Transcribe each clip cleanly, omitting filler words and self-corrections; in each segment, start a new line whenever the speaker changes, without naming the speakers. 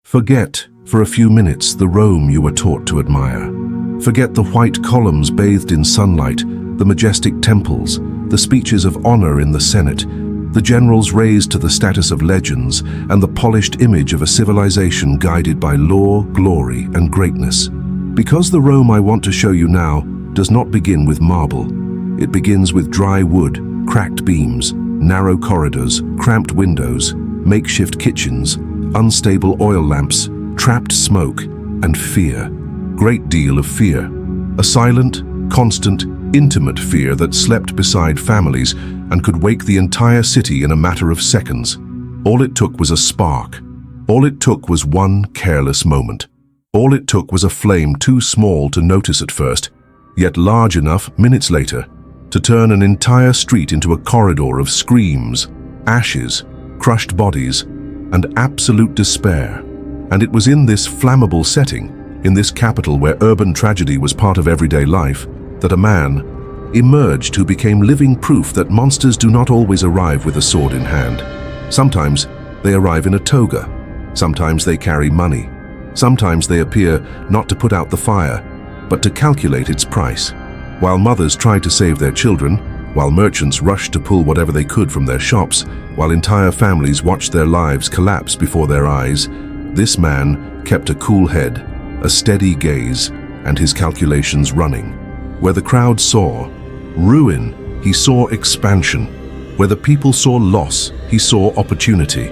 Forget, for a few minutes, the Rome you were taught to admire. Forget the white columns bathed in sunlight, the majestic temples, the speeches of honor in the Senate, the generals raised to the status of legends, and the polished image of a civilization guided by law, glory, and greatness. Because the Rome I want to show you now does not begin with marble. It begins with dry wood, cracked beams, narrow corridors, cramped windows, makeshift kitchens, unstable oil lamps, trapped smoke, and fear. Great deal of fear. A silent, constant, intimate fear that slept beside families and could wake the entire city in a matter of seconds. All it took was a spark. All it took was one careless moment. All it took was a flame too small to notice at first, yet large enough minutes later to turn an entire street into a corridor of screams, ashes, crushed bodies, and absolute despair. And it was in this flammable setting, in this capital where urban tragedy was part of everyday life, that a man emerged who became living proof that monsters do not always arrive with a sword in hand. Sometimes they arrive in a toga. Sometimes they carry money. Sometimes they appear not to put out the fire, but to calculate its price. While mothers tried to save their children, while merchants rushed to pull whatever they could from their shops, while entire families watched their lives collapse before their eyes, this man kept a cool head, a steady gaze, and his calculations running. Where the crowd saw ruin, he saw expansion. Where the people saw loss, he saw opportunity.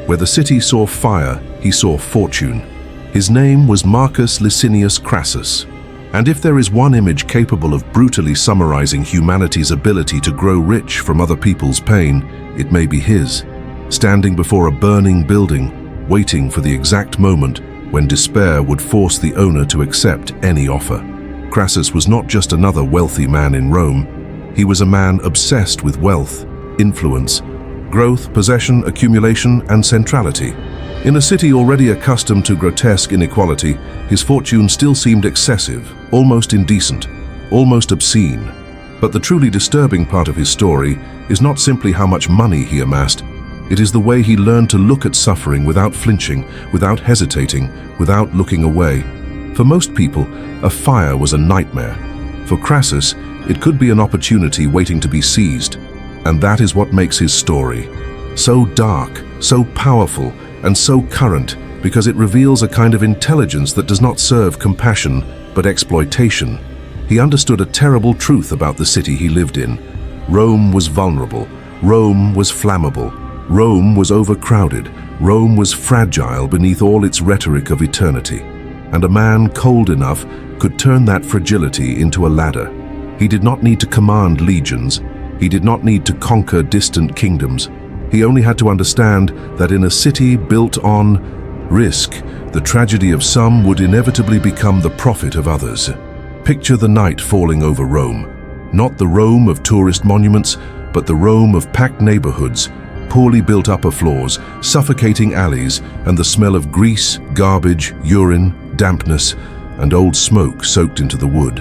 Where the city saw fire, he saw fortune. His name was Marcus Licinius Crassus. And if there is one image capable of brutally summarizing humanity's ability to grow rich from other people's pain, it may be his. Standing before a burning building, waiting for the exact moment when despair would force the owner to accept any offer. Crassus was not just another wealthy man in Rome. He was a man obsessed with wealth, influence, growth, possession, accumulation, and centrality. In a city already accustomed to grotesque inequality, his fortune still seemed excessive, almost indecent, almost obscene. But the truly disturbing part of his story is not simply how much money he amassed. It is the way he learned to look at suffering without flinching, without hesitating, without looking away. For most people, a fire was a nightmare. For Crassus, it could be an opportunity waiting to be seized. And that is what makes his story so dark, so powerful, and so current, because it reveals a kind of intelligence that does not serve compassion, but exploitation. He understood a terrible truth about the city he lived in. Rome was vulnerable. Rome was flammable. Rome was overcrowded. Rome was fragile beneath all its rhetoric of eternity. And a man cold enough could turn that fragility into a ladder. He did not need to command legions. He did not need to conquer distant kingdoms. He only had to understand that in a city built on risk, the tragedy of some would inevitably become the profit of others. Picture the night falling over Rome. Not the Rome of tourist monuments, but the Rome of packed neighborhoods, poorly built upper floors, suffocating alleys, and the smell of grease, garbage, urine, dampness, and old smoke soaked into the wood.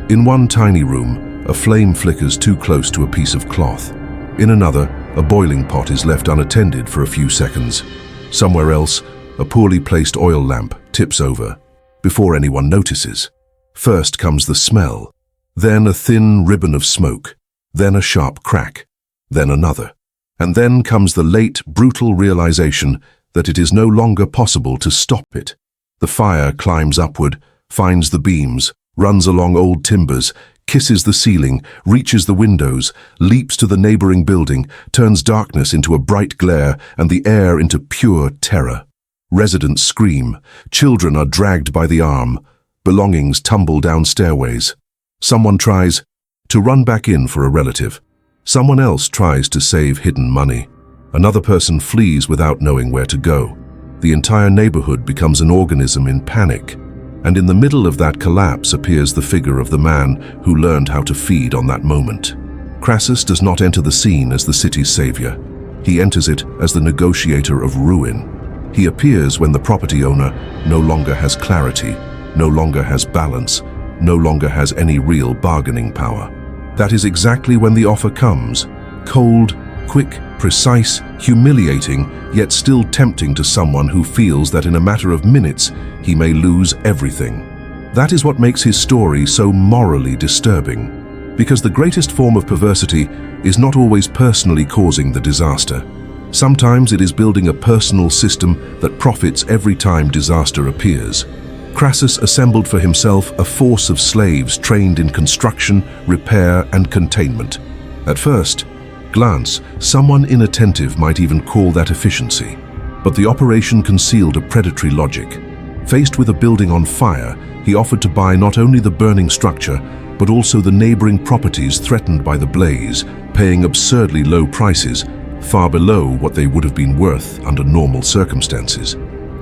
In one tiny room, a flame flickers too close to a piece of cloth. In another, a boiling pot is left unattended for a few seconds. Somewhere else, a poorly placed oil lamp tips over, before anyone notices. First comes the smell, then a thin ribbon of smoke, then a sharp crack, then another. And then comes the late, brutal realization that it is no longer possible to stop it. The fire climbs upward, finds the beams, runs along old timbers, kisses the ceiling, reaches the windows, leaps to the neighboring building, turns darkness into a bright glare and the air into pure terror. Residents scream, children are dragged by the arm, belongings tumble down stairways. Someone tries to run back in for a relative. Someone else tries to save hidden money. Another person flees without knowing where to go. The entire neighborhood becomes an organism in panic. And in the middle of that collapse appears the figure of the man who learned how to feed on that moment. Crassus does not enter the scene as the city's savior. He enters it as the negotiator of ruin. He appears when the property owner no longer has clarity, no longer has balance, no longer has any real bargaining power. That is exactly when the offer comes, cold, quick, precise, humiliating, yet still tempting to someone who feels that in a matter of minutes he may lose everything. That is what makes his story so morally disturbing, because the greatest form of perversity is not always personally causing the disaster. Sometimes it is building a personal system that profits every time disaster appears. Crassus assembled for himself a force of slaves trained in construction, repair, and containment. At first glance, someone inattentive might even call that efficiency. But the operation concealed a predatory logic. Faced with a building on fire, he offered to buy not only the burning structure, but also the neighboring properties threatened by the blaze, paying absurdly low prices, far below what they would have been worth under normal circumstances.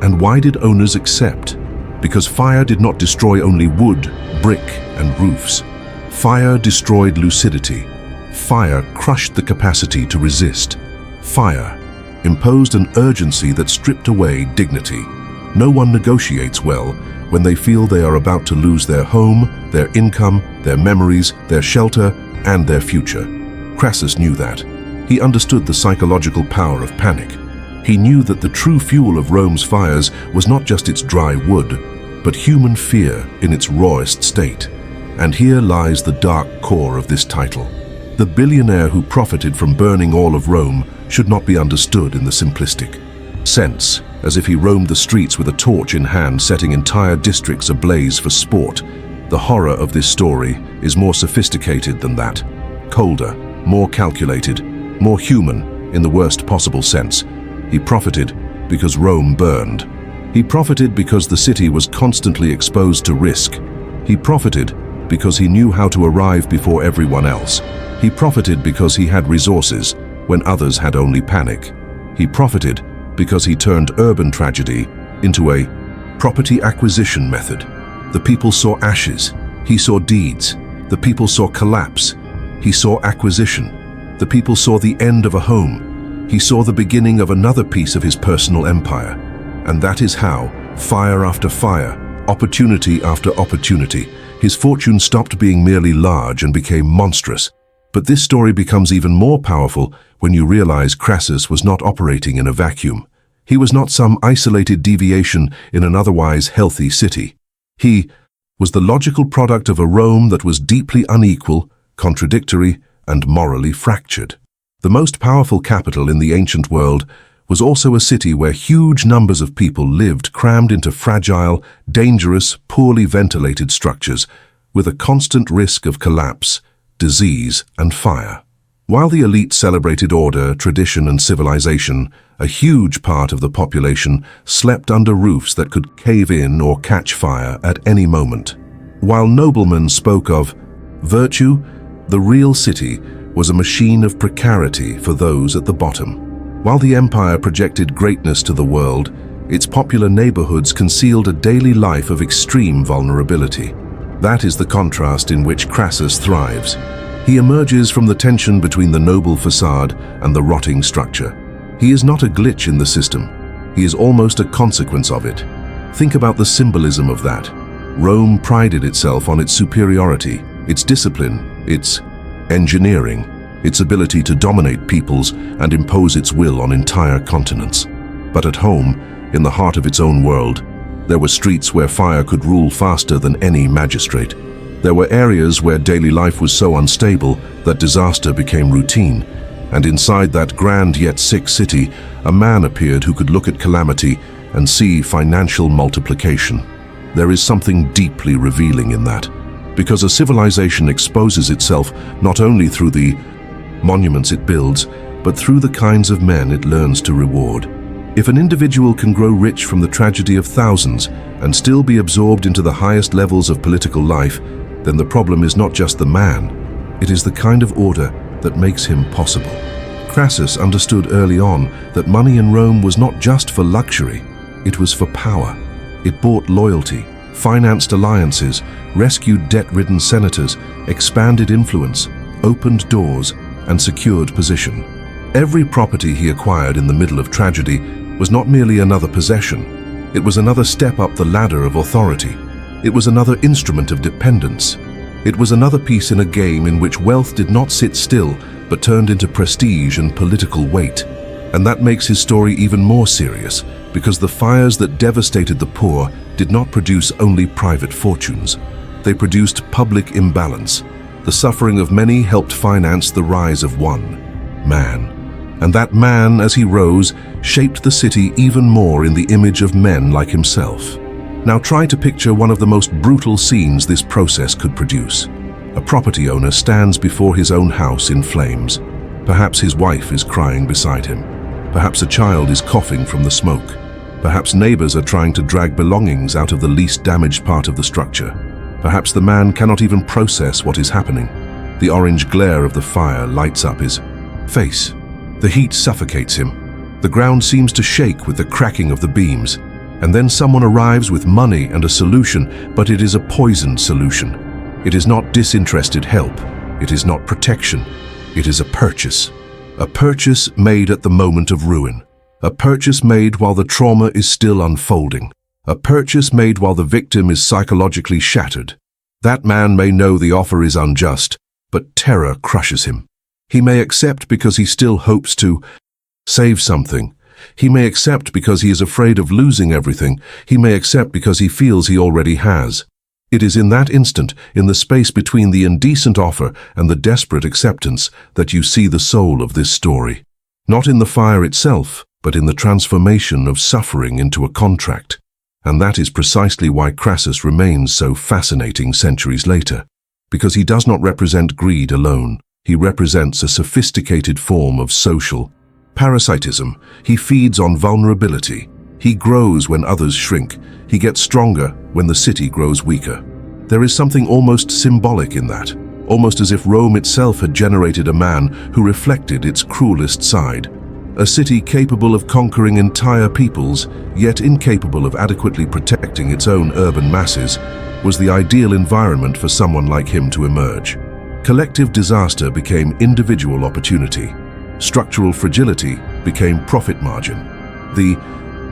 And why did owners accept? Because fire did not destroy only wood, brick, and roofs. Fire destroyed lucidity. Fire crushed the capacity to resist. Fire imposed an urgency that stripped away dignity. No one negotiates well when they feel they are about to lose their home, their income, their memories, their shelter, and their future. Crassus knew that. He understood the psychological power of panic. He knew that the true fuel of Rome's fires was not just its dry wood, but human fear in its rawest state. And here lies the dark core of this title. The billionaire who profited from burning all of Rome should not be understood in the simplistic sense, as if he roamed the streets with a torch in hand, setting entire districts ablaze for sport. The horror of this story is more sophisticated than that. Colder, more calculated, more human in the worst possible sense. He profited because Rome burned. He profited because the city was constantly exposed to risk. He profited because he knew how to arrive before everyone else. He profited because he had resources when others had only panic. He profited because he turned urban tragedy into a property acquisition method. The people saw ashes. He saw deeds. The people saw collapse. He saw acquisition. The people saw the end of a home. He saw the beginning of another piece of his personal empire. And that is how, fire after fire, opportunity after opportunity, his fortune stopped being merely large and became monstrous. But this story becomes even more powerful when you realize Crassus was not operating in a vacuum. He was not some isolated deviation in an otherwise healthy city. He was the logical product of a Rome that was deeply unequal, contradictory, and morally fractured. The most powerful capital in the ancient world was also a city where huge numbers of people lived crammed into fragile, dangerous, poorly ventilated structures with a constant risk of collapse, disease, and fire. While the elite celebrated order, tradition, and civilization, a huge part of the population slept under roofs that could cave in or catch fire at any moment. While noblemen spoke of virtue, the real city was a machine of precarity for those at the bottom. While the empire projected greatness to the world, its popular neighborhoods concealed a daily life of extreme vulnerability. That is the contrast in which Crassus thrives. He emerges from the tension between the noble facade and the rotting structure. He is not a glitch in the system. He is almost a consequence of it. Think about the symbolism of that. Rome prided itself on its superiority, its discipline, its engineering, its ability to dominate peoples and impose its will on entire continents. But at home, in the heart of its own world, there were streets where fire could rule faster than any magistrate. There were areas where daily life was so unstable that disaster became routine. And inside that grand yet sick city, a man appeared who could look at calamity and see financial multiplication. There is something deeply revealing in that, because a civilization exposes itself not only through the monuments it builds, but through the kinds of men it learns to reward. If an individual can grow rich from the tragedy of thousands and still be absorbed into the highest levels of political life, then the problem is not just the man, it is the kind of order that makes him possible. Crassus understood early on that money in Rome was not just for luxury, it was for power. It bought loyalty, financed alliances, rescued debt-ridden senators, expanded influence, opened doors, and secured position. Every property he acquired in the middle of tragedy was not merely another possession. It was another step up the ladder of authority. It was another instrument of dependence. It was another piece in a game in which wealth did not sit still, but turned into prestige and political weight. And that makes his story even more serious, because the fires that devastated the poor did not produce only private fortunes. They produced public imbalance. The suffering of many helped finance the rise of one man. And that man, as he rose, shaped the city even more in the image of men like himself. Now try to picture one of the most brutal scenes this process could produce. A property owner stands before his own house in flames. Perhaps his wife is crying beside him. Perhaps a child is coughing from the smoke. Perhaps neighbors are trying to drag belongings out of the least damaged part of the structure. Perhaps the man cannot even process what is happening. The orange glare of the fire lights up his face. The heat suffocates him. The ground seems to shake with the cracking of the beams. And then someone arrives with money and a solution, but it is a poisoned solution. It is not disinterested help. It is not protection. It is a purchase. A purchase made at the moment of ruin. A purchase made while the trauma is still unfolding. A purchase made while the victim is psychologically shattered. That man may know the offer is unjust, but terror crushes him. He may accept because he still hopes to save something. He may accept because he is afraid of losing everything. He may accept because he feels he already has. It is in that instant, in the space between the indecent offer and the desperate acceptance, that you see the soul of this story. Not in the fire itself, but in the transformation of suffering into a contract. And that is precisely why Crassus remains so fascinating centuries later. Because he does not represent greed alone. He represents a sophisticated form of social parasitism. He feeds on vulnerability. He grows when others shrink. He gets stronger when the city grows weaker. There is something almost symbolic in that, almost as if Rome itself had generated a man who reflected its cruelest side. A city capable of conquering entire peoples, yet incapable of adequately protecting its own urban masses, was the ideal environment for someone like him to emerge. Collective disaster became individual opportunity. Structural fragility became profit margin. The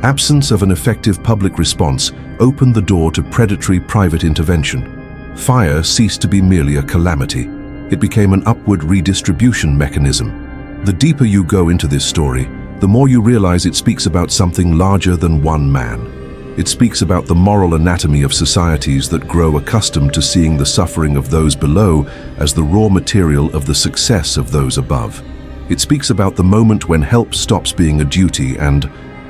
absence of an effective public response opened the door to predatory private intervention. Fire ceased to be merely a calamity. It became an upward redistribution mechanism. The deeper you go into this story, the more you realize it speaks about something larger than one man. It speaks about the moral anatomy of societies that grow accustomed to seeing the suffering of those below as the raw material of the success of those above. It speaks about the moment when help stops being a duty and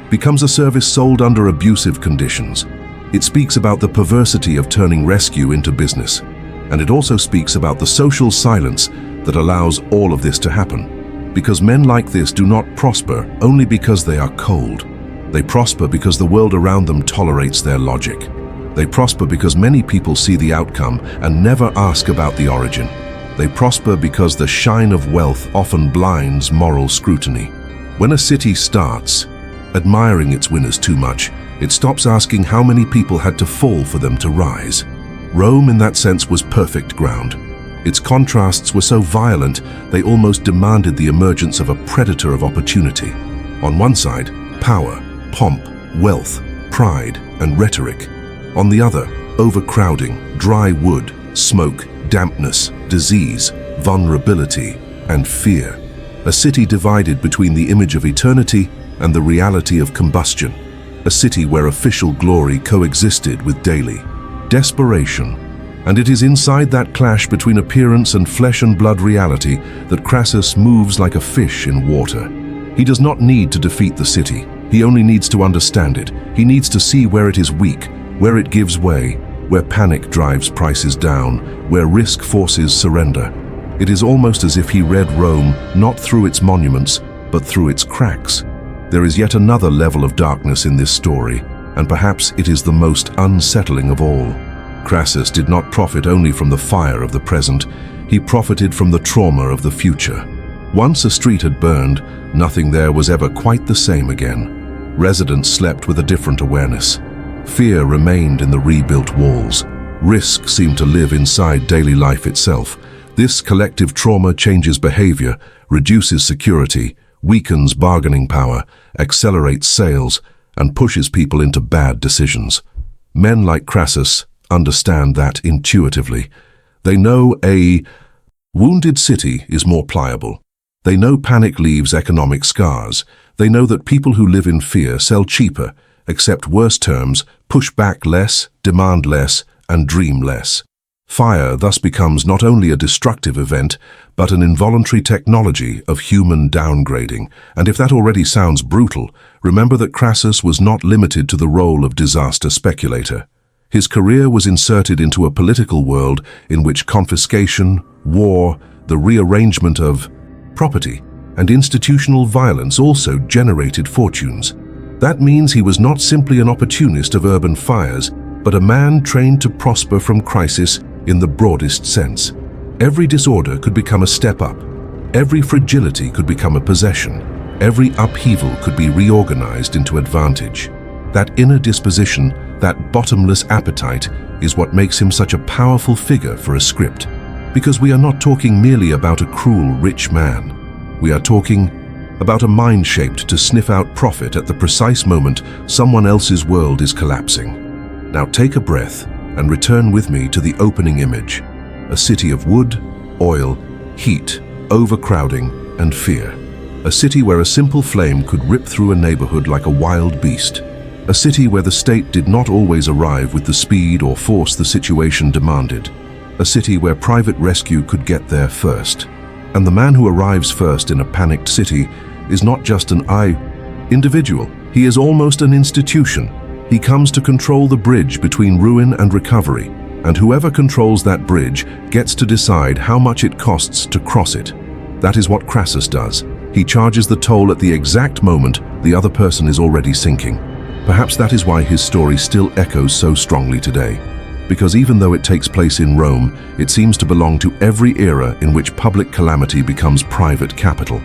becomes a service sold under abusive conditions. It speaks about the perversity of turning rescue into business. And it also speaks about the social silence that allows all of this to happen. Because men like this do not prosper only because they are cold. They prosper because the world around them tolerates their logic. They prosper because many people see the outcome and never ask about the origin. They prosper because the shine of wealth often blinds moral scrutiny. When a city starts admiring its winners too much, it stops asking how many people had to fall for them to rise. Rome, in that sense, was perfect ground. Its contrasts were so violent, they almost demanded the emergence of a predator of opportunity. On one side, power, pomp, wealth, pride, and rhetoric. On the other, overcrowding, dry wood, smoke, dampness, disease, vulnerability, and fear. A city divided between the image of eternity and the reality of combustion. A city where official glory coexisted with daily desperation. And it is inside that clash between appearance and flesh and blood reality that Crassus moves like a fish in water. He does not need to defeat the city. He only needs to understand it. He needs to see where it is weak, where it gives way, where panic drives prices down, where risk forces surrender. It is almost as if he read Rome not through its monuments, but through its cracks. There is yet another level of darkness in this story, and perhaps it is the most unsettling of all. Crassus did not profit only from the fire of the present, he profited from the trauma of the future. Once a street had burned, nothing there was ever quite the same again. Residents slept with a different awareness. Fear remained in the rebuilt walls. Risk seemed to live inside daily life itself. This collective trauma changes behavior, reduces security, weakens bargaining power, accelerates sales, and pushes people into bad decisions. Men like Crassus understand that intuitively. They know a wounded city is more pliable. They know panic leaves economic scars. They know that people who live in fear sell cheaper, accept worse terms, push back less, demand less, and dream less. Fire thus becomes not only a destructive event, but an involuntary technology of human downgrading. And if that already sounds brutal, remember that Crassus was not limited to the role of disaster speculator. His career was inserted into a political world in which confiscation, war, the rearrangement of property, and institutional violence also generated fortunes. That means he was not simply an opportunist of urban fires, but a man trained to prosper from crisis in the broadest sense. Every disorder could become a step up. Every fragility could become a possession. Every upheaval could be reorganized into advantage. That inner disposition, that bottomless appetite, is what makes him such a powerful figure for a script. Because we are not talking merely about a cruel rich man. We are talking about a mind shaped to sniff out profit at the precise moment someone else's world is collapsing. Now take a breath and return with me to the opening image. A city of wood, oil, heat, overcrowding, and fear. A city where a simple flame could rip through a neighborhood like a wild beast. A city where the state did not always arrive with the speed or force the situation demanded. A city where private rescue could get there first. And the man who arrives first in a panicked city is not just an individual. He is almost an institution. He comes to control the bridge between ruin and recovery, and whoever controls that bridge gets to decide how much it costs to cross it. That is what Crassus does. He charges the toll at the exact moment the other person is already sinking. Perhaps that is why his story still echoes so strongly today. Because even though it takes place in Rome, it seems to belong to every era in which public calamity becomes private capital.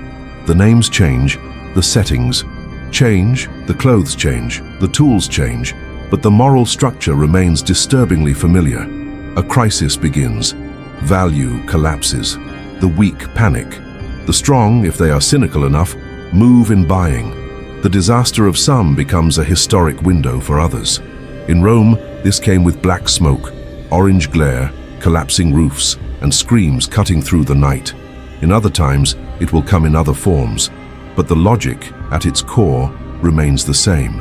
The names change, the settings change, the clothes change, the tools change, but the moral structure remains disturbingly familiar. A crisis begins. Value collapses. The weak panic. The strong, if they are cynical enough, move in buying. The disaster of some becomes a historic window for others. In Rome, this came with black smoke, orange glare, collapsing roofs, and screams cutting through the night. In other times, it will come in other forms. But the logic, at its core, remains the same.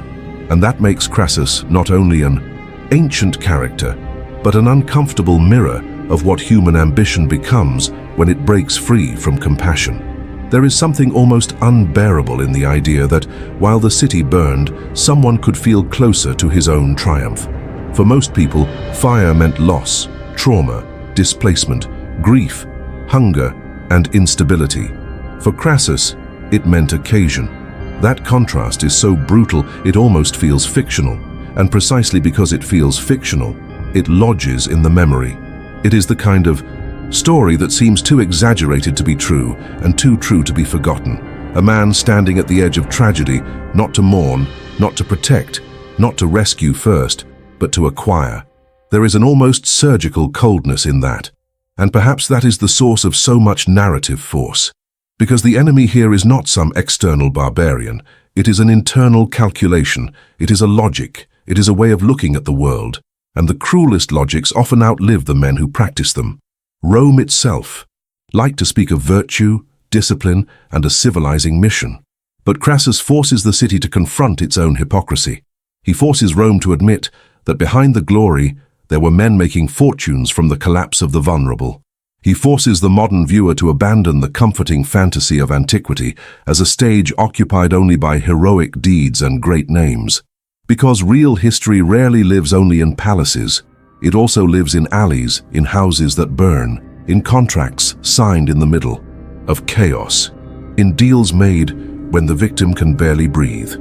And that makes Crassus not only an ancient character, but an uncomfortable mirror of what human ambition becomes when it breaks free from compassion. There is something almost unbearable in the idea that, while the city burned, someone could feel closer to his own triumph. For most people, fire meant loss, trauma, displacement, grief, hunger, and instability. For Crassus, it meant occasion. That contrast is so brutal it almost feels fictional, and precisely because it feels fictional, it lodges in the memory. It is the kind of story that seems too exaggerated to be true and too true to be forgotten. A man standing at the edge of tragedy, not to mourn, not to protect, not to rescue first, but to acquire. There is an almost surgical coldness in that, and perhaps that is the source of so much narrative force. Because the enemy here is not some external barbarian. It is an internal calculation. It is a logic. It is a way of looking at the world. And the cruelest logics often outlive the men who practice them. Rome itself liked to speak of virtue, discipline, and a civilizing mission. But Crassus forces the city to confront its own hypocrisy. He forces Rome to admit that behind the glory, there were men making fortunes from the collapse of the vulnerable. He forces the modern viewer to abandon the comforting fantasy of antiquity as a stage occupied only by heroic deeds and great names. Because real history rarely lives only in palaces, it also lives in alleys, in houses that burn, in contracts signed in the middle of chaos, in deals made when the victim can barely breathe.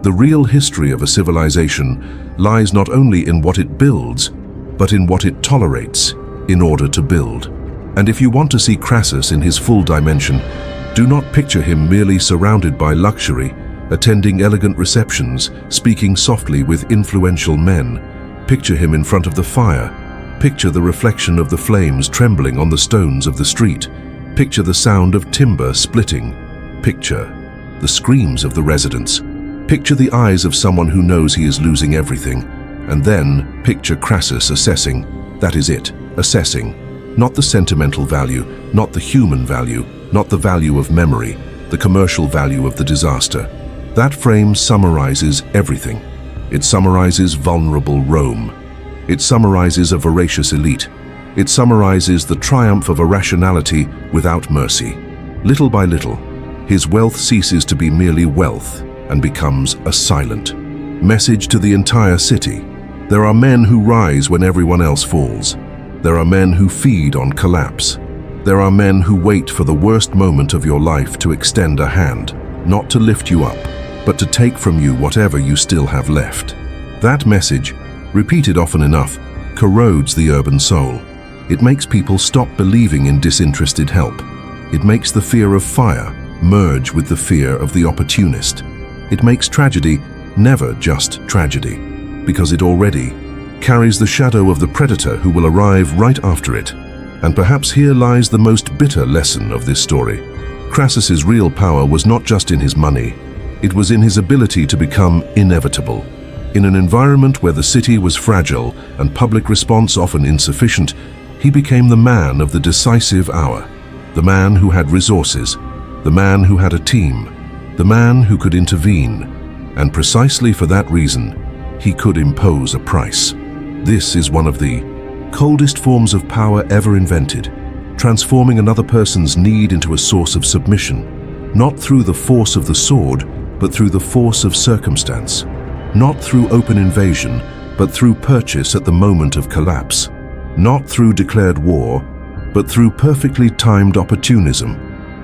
The real history of a civilization lies not only in what it builds, but in what it tolerates in order to build. And if you want to see Crassus in his full dimension, do not picture him merely surrounded by luxury, attending elegant receptions, speaking softly with influential men. Picture him in front of the fire. Picture the reflection of the flames trembling on the stones of the street. Picture the sound of timber splitting. Picture the screams of the residents. Picture the eyes of someone who knows he is losing everything. And then picture Crassus assessing. That is it, assessing. Not the sentimental value, not the human value, not the value of memory, the commercial value of the disaster. That frame summarizes everything. It summarizes vulnerable Rome. It summarizes a voracious elite. It summarizes the triumph of irrationality without mercy. Little by little, his wealth ceases to be merely wealth and becomes a silent message to the entire city. There are men who rise when everyone else falls. There are men who feed on collapse. There are men who wait for the worst moment of your life to extend a hand, not to lift you up, but to take from you whatever you still have left. That message, repeated often enough, corrodes the urban soul. It makes people stop believing in disinterested help. It makes the fear of fire merge with the fear of the opportunist. It makes tragedy never just tragedy, because it already carries the shadow of the predator who will arrive right after it. And perhaps here lies the most bitter lesson of this story. Crassus's real power was not just in his money. It was in his ability to become inevitable. In an environment where the city was fragile and public response often insufficient, he became the man of the decisive hour, the man who had resources, the man who had a team, the man who could intervene, and precisely for that reason, he could impose a price. This is one of the coldest forms of power ever invented, transforming another person's need into a source of submission, not through the force of the sword, but through the force of circumstance, not through open invasion, but through purchase at the moment of collapse, not through declared war, but through perfectly timed opportunism.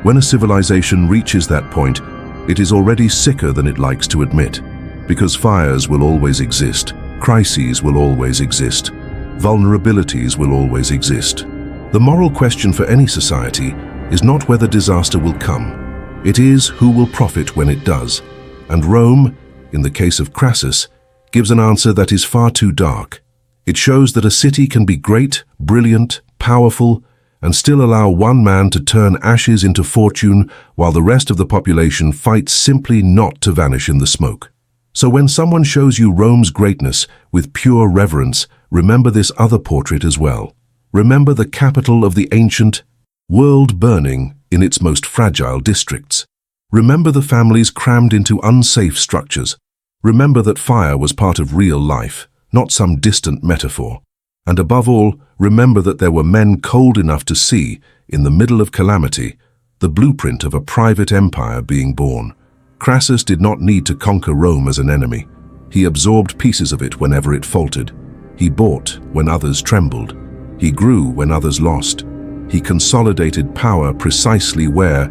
When a civilization reaches that point, it is already sicker than it likes to admit, because fires will always exist, crises will always exist, vulnerabilities will always exist. The moral question for any society is not whether disaster will come. It is who will profit when it does. And Rome, in the case of Crassus, gives an answer that is far too dark. It shows that a city can be great, brilliant, powerful, and still allow one man to turn ashes into fortune while the rest of the population fights simply not to vanish in the smoke. So when someone shows you Rome's greatness with pure reverence, remember this other portrait as well. Remember the capital of the ancient world burning in its most fragile districts. Remember the families crammed into unsafe structures. Remember that fire was part of real life, not some distant metaphor. And above all, remember that there were men cold enough to see, in the middle of calamity, the blueprint of a private empire being born. Crassus did not need to conquer Rome as an enemy. He absorbed pieces of it whenever it faltered. He bought when others trembled. He grew when others lost. He consolidated power precisely where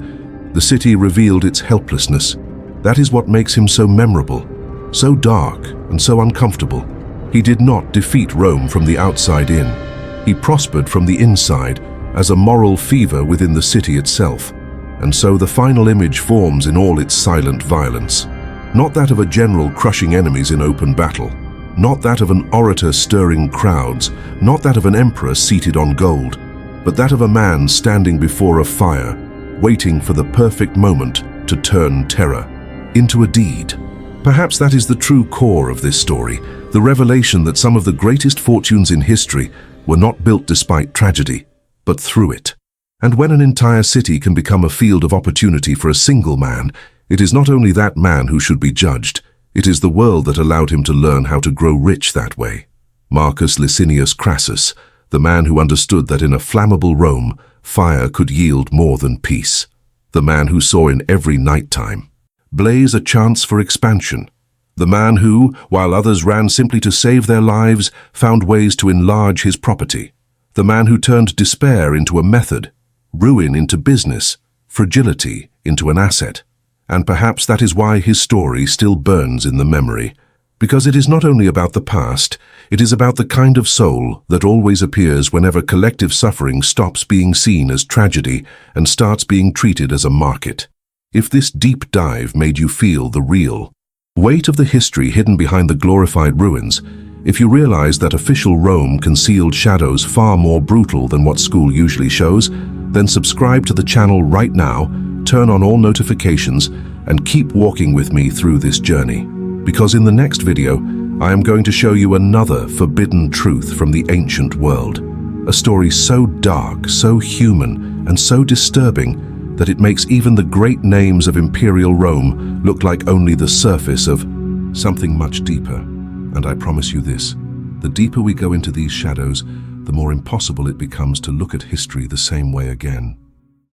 the city revealed its helplessness. That is what makes him so memorable, so dark and so uncomfortable. He did not defeat Rome from the outside in. He prospered from the inside as a moral fever within the city itself. And so the final image forms in all its silent violence. Not that of a general crushing enemies in open battle. Not that of an orator stirring crowds. Not that of an emperor seated on gold. But that of a man standing before a fire, waiting for the perfect moment to turn terror into a deed. Perhaps that is the true core of this story, the revelation that some of the greatest fortunes in history were not built despite tragedy, but through it. And when an entire city can become a field of opportunity for a single man, it is not only that man who should be judged, it is the world that allowed him to learn how to grow rich that way. Marcus Licinius Crassus, the man who understood that in a flammable Rome, fire could yield more than peace. The man who saw in every nighttime blaze a chance for expansion. The man who, while others ran simply to save their lives, found ways to enlarge his property. The man who turned despair into a method, ruin into business, fragility into an asset. And perhaps that is why his story still burns in the memory. Because it is not only about the past, it is about the kind of soul that always appears whenever collective suffering stops being seen as tragedy and starts being treated as a market. If this deep dive made you feel the real weight of the history hidden behind the glorified ruins, if you realize that official Rome concealed shadows far more brutal than what school usually shows, then subscribe to the channel right now, turn on all notifications, and keep walking with me through this journey. Because in the next video, I am going to show you another forbidden truth from the ancient world. A story so dark, so human, and so disturbing that it makes even the great names of imperial Rome look like only the surface of something much deeper. And I promise you this, the deeper we go into these shadows, the more impossible it becomes to look at history the same way again.